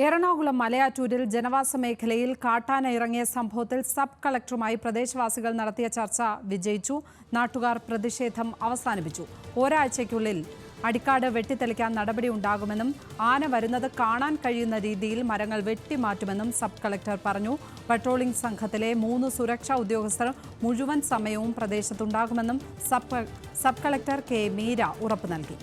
എറണാകുളം മലയാറ്റൂരിൽ ജനവാസ മേഖലയിൽ കാട്ടാന ഇറങ്ങിയ സംഭവത്തിൽ സബ് കളക്ടറുമായി പ്രദേശവാസികൾ നടത്തിയ ചർച്ച വിജയിച്ചു. നാട്ടുകാർ പ്രതിഷേധം അവസാനിപ്പിച്ചു. ഒരാഴ്ചയ്ക്കുള്ളിൽ അടിക്കാട് വെട്ടിത്തെളിക്കാൻ നടപടി ഉണ്ടാകുമെന്നും ആന വരുന്നത് കാണാൻ കഴിയുന്ന രീതിയിൽ മരങ്ങൾ വെട്ടിമാറ്റുമെന്നും സബ് കളക്ടർ പറഞ്ഞു. പട്രോളിംഗ് സംഘത്തിലെ 3 സുരക്ഷാ ഉദ്യോഗസ്ഥർ മുഴുവൻ സമയവും പ്രദേശത്തുണ്ടാകുമെന്നും സബ് കളക്ടർ കെ മീര ഉറപ്പു നൽകി.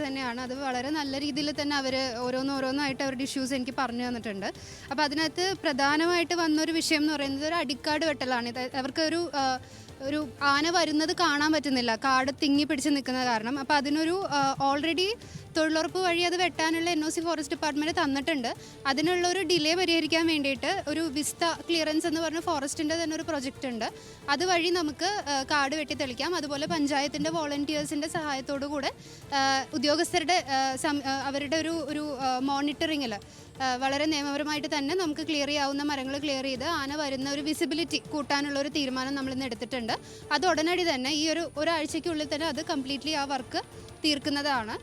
തന്നെയാണ് അത് വളരെ നല്ല രീതിയിൽ തന്നെ അവർ ഓരോന്നായിട്ട് അവരുടെ ഇഷ്യൂസ് എനിക്ക് പറഞ്ഞു തന്നിട്ടുണ്ട്. അപ്പോൾ അതിനകത്ത് പ്രധാനമായിട്ട് വന്നൊരു വിഷയം എന്ന് പറയുന്നത് ഒരു അടിക്കാട് വെട്ടലാണ്. അവർക്കൊരു ആന വരുന്നത് കാണാൻ പറ്റുന്നില്ല, കാട് തിങ്ങി പിടിച്ച് നിൽക്കുന്ന കാരണം. അപ്പോൾ അതിനൊരു ഓൾറെഡി തൊഴിലുറപ്പ് വഴി അത് വെട്ടാനുള്ള NOC ഫോറസ്റ്റ് ഡിപ്പാർട്ട്മെൻറ്റ് തന്നിട്ടുണ്ട്. അതിനുള്ളൊരു ഡിലേ പരിഹരിക്കാൻ വേണ്ടിയിട്ട് ഒരു വിസ്ത ക്ലിയറൻസ് എന്ന് പറഞ്ഞ ഫോറസ്റ്റിൻ്റെ തന്നെ ഒരു പ്രൊജക്റ്റ് ഉണ്ട്. അതുവഴി നമുക്ക് കാട് വെട്ടി തെളിക്കാം. അതുപോലെ പഞ്ചായത്തിൻ്റെ വോളണ്ടിയേഴ്സിൻ്റെ സഹായത്തോടു കൂടെ ഉദ്യോഗസ്ഥരുടെ അവരുടെ ഒരു മോണിറ്ററിങ്ങിൽ വളരെ നിയമപരമായിട്ട് തന്നെ നമുക്ക് ക്ലിയർ ചെയ്യാവുന്ന മരങ്ങൾ ക്ലിയർ ചെയ്ത് ആന വരുന്ന ഒരു വിസിബിലിറ്റി കൂട്ടാനുള്ള ഒരു തീരുമാനം നമ്മളിന്ന് എടുത്തിട്ടുണ്ട്. അത് ഉടനടി തന്നെ ഈ ഒരാഴ്ചയ്ക്കുള്ളിൽ തന്നെ അത് കംപ്ലീറ്റ്ലി ആ വർക്ക് തീർക്കുന്നതാണ്.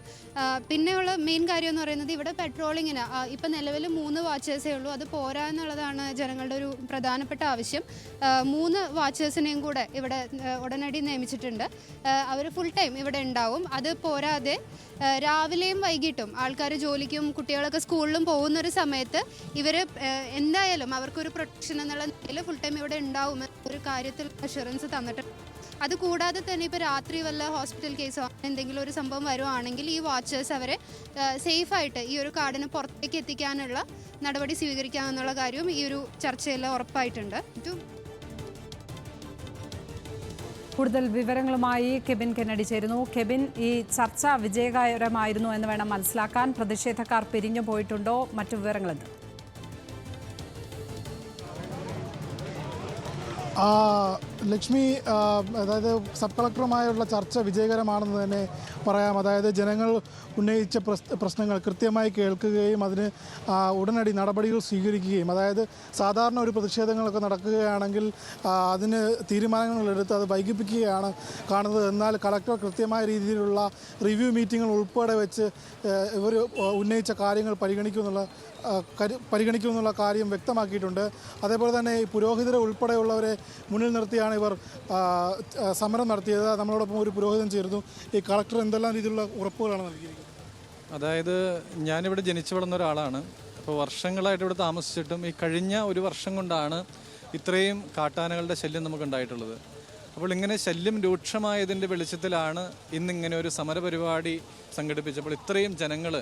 പിന്നെയുള്ള മെയിൻ കാര്യം എന്ന് പറയുന്നത് ഇവിടെ പെട്രോളിങ്ങിന് ഇപ്പം നിലവിൽ 3 വാച്ചേഴ്സേ ഉള്ളൂ. അത് പോരാ എന്നുള്ളതാണ് ജനങ്ങളുടെ ഒരു പ്രധാനപ്പെട്ട ആവശ്യം. 3 വാച്ചേഴ്സിനെയും കൂടെ ഇവിടെ ഉടനടി നിയമിച്ചിട്ടുണ്ട്. അവർ ഫുൾ ടൈം ഇവിടെ ഉണ്ടാവും. അത് പോരാതെ രാവിലെയും വൈകിട്ടും ആൾക്കാർ ജോലിക്കും കുട്ടികളൊക്കെ സ്കൂളിലും പോകുന്നൊരു സമയത്ത് ഇവർ എന്തായാലും അവർക്കൊരു പ്രൊട്ടക്ഷൻ എന്നുള്ള നിലയിൽ ഫുൾ ടൈം ഇവിടെ ഉണ്ടാവുമെന്ന ഒരു കാര്യത്തിൽ അഷുറൻസ് തന്നിട്ടുണ്ട്. അതുകൂടാതെ തന്നെ ഇപ്പോൾ രാത്രി വല്ല ഹോസ്പിറ്റൽ കേസോ എന്തെങ്കിലും ഒരു സംഭവം വരുവാണെങ്കിൽ ഈ വാച്ചേഴ്സ് അവരെ സേഫായിട്ട് ഈ ഒരു കാടിന് പുറത്തേക്ക് എത്തിക്കാനുള്ള നടപടി സ്വീകരിക്കാമെന്നുള്ള കാര്യവും ഈ ഒരു ചർച്ചയിൽ ഉറപ്പായിട്ടുണ്ട്. കൂടുതൽ വിവരങ്ങളുമായി കെബിൻ കെന്നഡി ചേരുന്നു. കെബിൻ, ഈ ചർച്ച വിജയകരമായിരുന്നു എന്ന് വേണം മനസ്സിലാക്കാൻ. പ്രതിഷേധക്കാർ പിരിഞ്ഞു പോയിട്ടുണ്ടോ? മറ്റു വിവരങ്ങളെന്ത്? ലക്ഷ്മി, അതായത് സബ് കളക്ടറുമായുള്ള ചർച്ച വിജയകരമാണെന്ന് തന്നെ പറയാം. അതായത് ജനങ്ങൾ ഉന്നയിച്ച പ്രശ്നങ്ങൾ കൃത്യമായി കേൾക്കുകയും അതിന് ഉടനടി നടപടികൾ സ്വീകരിക്കുകയും, അതായത് സാധാരണ ഒരു പ്രതിഷേധങ്ങളൊക്കെ നടക്കുകയാണെങ്കിൽ അതിന് തീരുമാനങ്ങളെടുത്ത് അത് വൈകിപ്പിക്കുകയാണ് കാണുന്നത്. എന്നാൽ കളക്ടർ കൃത്യമായ രീതിയിലുള്ള റിവ്യൂ മീറ്റിങ്ങുകൾ ഉൾപ്പെടെ വെച്ച് ഇവർ ഉന്നയിച്ച കാര്യങ്ങൾ പരിഗണിക്കുമെന്നുള്ള കാര്യം വ്യക്തമാക്കിയിട്ടുണ്ട്. അതേപോലെ തന്നെ ഈ പുരോഹിതരെ ഉൾപ്പെടെയുള്ളവരെ മുന്നിൽ നിർത്തിയാണ് ഇവർ സമരം നടത്തിയത്. നമ്മളോടൊപ്പം ഒരു പുരോഹിതൻ ചേർന്നു. ഈ കളക്ടർ എന്തെല്ലാം രീതിയിലുള്ള ഉറപ്പുകളാണ് നൽകിയിരിക്കുന്നത്? അതായത് ഞാനിവിടെ ജനിച്ചു വളർന്ന ഒരാളാണ്. അപ്പോൾ വർഷങ്ങളായിട്ട് ഇവിടെ താമസിച്ചിട്ടും ഈ കഴിഞ്ഞ ഒരു വർഷം കൊണ്ടാണ് ഇത്രയും കാട്ടാനകളുടെ ശല്യം നമുക്കുണ്ടായിട്ടുള്ളത്. അപ്പോൾ ഇങ്ങനെ ശല്യം രൂക്ഷമായതിൻ്റെ വെളിച്ചത്തിലാണ് ഇന്നിങ്ങനെ ഒരു സമരപരിപാടി സംഘടിപ്പിച്ചപ്പോൾ ഇത്രയും ജനങ്ങൾ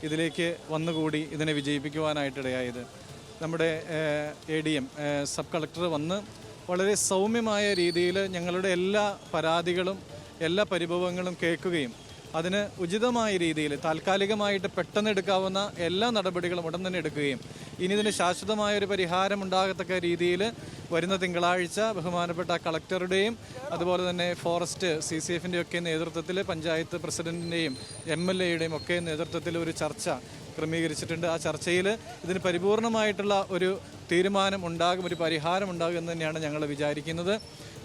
ഇതിലേക്ക് വന്നുകൂടി ഇതിനെ വിജയിപ്പിക്കുവാനായിട്ടിടയായത്. നമ്മുടെ ADM സബ് കളക്ടർ വന്ന് വളരെ സൗമ്യമായ രീതിയിൽ ഞങ്ങളുടെ എല്ലാ പരാതികളും എല്ലാ പരിഭവങ്ങളും കേൾക്കുകയും അതിന് ഉചിതമായ രീതിയിൽ താൽക്കാലികമായിട്ട് പെട്ടെന്ന് എടുക്കാവുന്ന എല്ലാ നടപടികളും ഉടൻ തന്നെ എടുക്കുകയും ഇനി ഇതിന് ശാശ്വതമായൊരു പരിഹാരം ഉണ്ടാകത്തക്ക രീതിയിൽ വരുന്ന തിങ്കളാഴ്ച ബഹുമാനപ്പെട്ട കളക്ടറുടെയും അതുപോലെ തന്നെ ഫോറസ്റ്റ് CCFൻ്റെ ഒക്കെ നേതൃത്വത്തിൽ പഞ്ചായത്ത് പ്രസിഡന്റിൻ്റെയും MLAയുടെയും ഒക്കെ നേതൃത്വത്തിൽ ഒരു ചർച്ച ക്രമീകരിച്ചിട്ടുണ്ട്. ആ ചർച്ചയിൽ ഇതിന് പരിപൂർണമായിട്ടുള്ള ഒരു തീരുമാനം ഉണ്ടാകും, ഒരു പരിഹാരം ഉണ്ടാകും എന്ന് തന്നെയാണ് ഞങ്ങൾ വിചാരിക്കുന്നത്.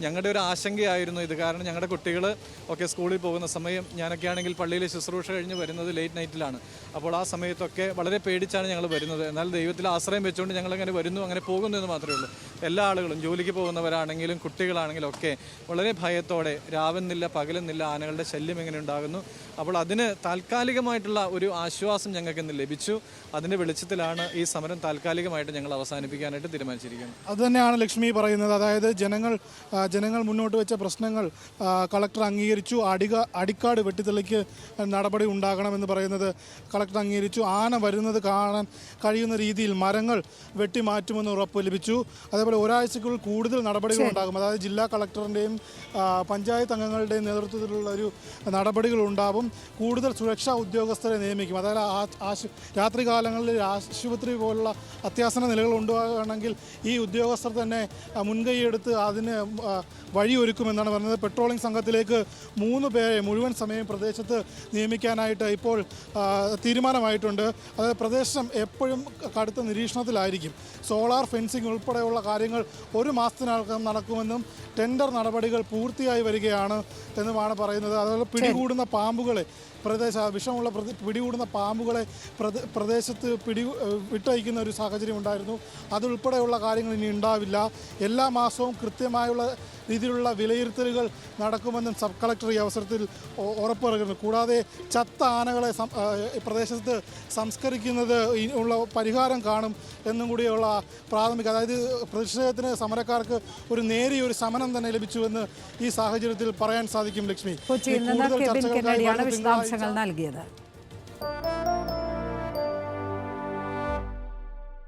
ഞങ്ങളുടെ ഒരു ആശങ്കയായിരുന്നു ഇത്. കാരണം ഞങ്ങളുടെ കുട്ടികൾ ഒക്കെ സ്കൂളിൽ പോകുന്ന സമയം, ഞാനൊക്കെ ആണെങ്കിൽ പള്ളിയിൽ ശുശ്രൂഷ കഴിഞ്ഞ് വരുന്നത് ലേറ്റ് നൈറ്റിലാണ്. അപ്പോൾ ആ സമയത്തൊക്കെ വളരെ പേടിച്ചാണ് ഞങ്ങൾ വരുന്നത്. എന്നാൽ ദൈവത്തിൽ ആശ്രയം വെച്ചുകൊണ്ട് ഞങ്ങളങ്ങനെ വരുന്നു, അങ്ങനെ പോകുന്നു എന്ന് മാത്രമേ ഉള്ളൂ. എല്ലാ ആളുകളും ജോലിക്ക് പോകുന്നവരാണെങ്കിലും കുട്ടികളാണെങ്കിലും ഒക്കെ വളരെ ഭയത്തോടെ രാവുന്നില്ല പകലുന്നില്ല ആനകളുടെ ശല്യം എങ്ങനെ ഉണ്ടാകുന്നു. അപ്പോൾ അതിന് താൽക്കാലികമായിട്ടുള്ള ഒരു ആശ്വാസം ഞങ്ങൾക്ക് ഇന്ന് ലഭിച്ചു. അതിൻ്റെ വെളിച്ചത്തിലാണ് ഈ സമരം താൽക്കാലികമായിട്ട് ഞങ്ങൾ അവസാനിപ്പിക്കാനായിട്ട് തീരുമാനിച്ചിരിക്കുന്നത്. അതുതന്നെയാണ് ലക്ഷ്മി പറയുന്നത്. അതായത് ജനങ്ങൾ മുന്നോട്ട് വെച്ച പ്രശ്നങ്ങൾ കളക്ടർ അംഗീകരിച്ചു. അടിക്കാട് വെട്ടിത്തെളിക്ക് നടപടി ഉണ്ടാകണമെന്ന് പറയുന്നത് കളക്ടർ അംഗീകരിച്ചു. ആന വരുന്നത് കാണാൻ കഴിയുന്ന രീതിയിൽ മരങ്ങൾ വെട്ടിമാറ്റുമെന്ന് ഉറപ്പ് ലഭിച്ചു. അതേപോലെ ഒരാഴ്ചക്കുള്ളിൽ കൂടുതൽ നടപടികൾ ഉണ്ടാകും. അതായത് ജില്ലാ കളക്ടറിൻ്റെയും പഞ്ചായത്ത് അംഗങ്ങളുടെയും നേതൃത്വത്തിലുള്ള ഒരു നടപടികൾ ഉണ്ടാകും. കൂടുതൽ സുരക്ഷാ ഉദ്യോഗസ്ഥരെ നിയമിക്കും. അതായത് രാത്രികാലങ്ങളിൽ ആശുപത്രി പോലുള്ള അത്യാസന്ന നിലകൾ ഉണ്ടാകുകയാണെങ്കിൽ ഈ ഉദ്യോഗസ്ഥർ തന്നെ മുൻകൈയെടുത്ത് അതിന് വഴിയൊരുക്കുമെന്നാണ് പറയുന്നത്. പെട്രോളിംഗ് സംഘത്തിലേക്ക് 3 പേരെ മുഴുവൻ സമയം പ്രദേശത്ത് നിയമിക്കാനായിട്ട് ഇപ്പോൾ തീരുമാനമായിട്ടുണ്ട്. അതായത് പ്രദേശം എപ്പോഴും കടുത്ത നിരീക്ഷണത്തിലായിരിക്കും. സോളാർ ഫെൻസിങ് ഉൾപ്പെടെയുള്ള കാര്യങ്ങൾ കാര്യങ്ങൾ 1 മാസത്തിനകം നടക്കുമെന്നും ടെൻഡർ നടപടികൾ പൂർത്തിയായി വരികയാണ് എന്നുമാണ് പറയുന്നത്. അതുപോലെ പിടികൂടുന്ന പാമ്പുകളെ വിഷമുള്ള പിടികൂടുന്ന പാമ്പുകളെ പ്രദേശത്ത് വിട്ടയക്കുന്ന ഒരു സാഹചര്യം ഉണ്ടായിരുന്നു. അതുൾപ്പെടെയുള്ള കാര്യങ്ങൾ ഇനി ഉണ്ടാവില്ല. എല്ലാ മാസവും കൃത്യമായുള്ള രീതിയിലുള്ള വിലയിരുത്തലുകൾ നടക്കുമെന്നും സബ് കളക്ടർ ഈ അവസരത്തിൽ ഉറപ്പ് നൽകുന്നു. കൂടാതെ ചത്ത ആനകളെ പ്രദേശത്ത് സംസ്കരിക്കുന്നത് ഉള്ള പരിഹാരം കാണും എന്നും കൂടിയുള്ള പ്രാഥമിക, അതായത് പ്രതിഷേധത്തിന് സമരക്കാർക്ക് ഒരു നേരിയ ഒരു ശമനം തന്നെ ലഭിച്ചുവെന്ന് ഈ സാഹചര്യത്തിൽ പറയാൻ സാധിക്കും. ലക്ഷ്മി, കൊച്ചിയിൽ നിന്ന് കെബിൻ കെന്നഡിയാണ് വിശദാംശങ്ങൾ നൽകിയത്.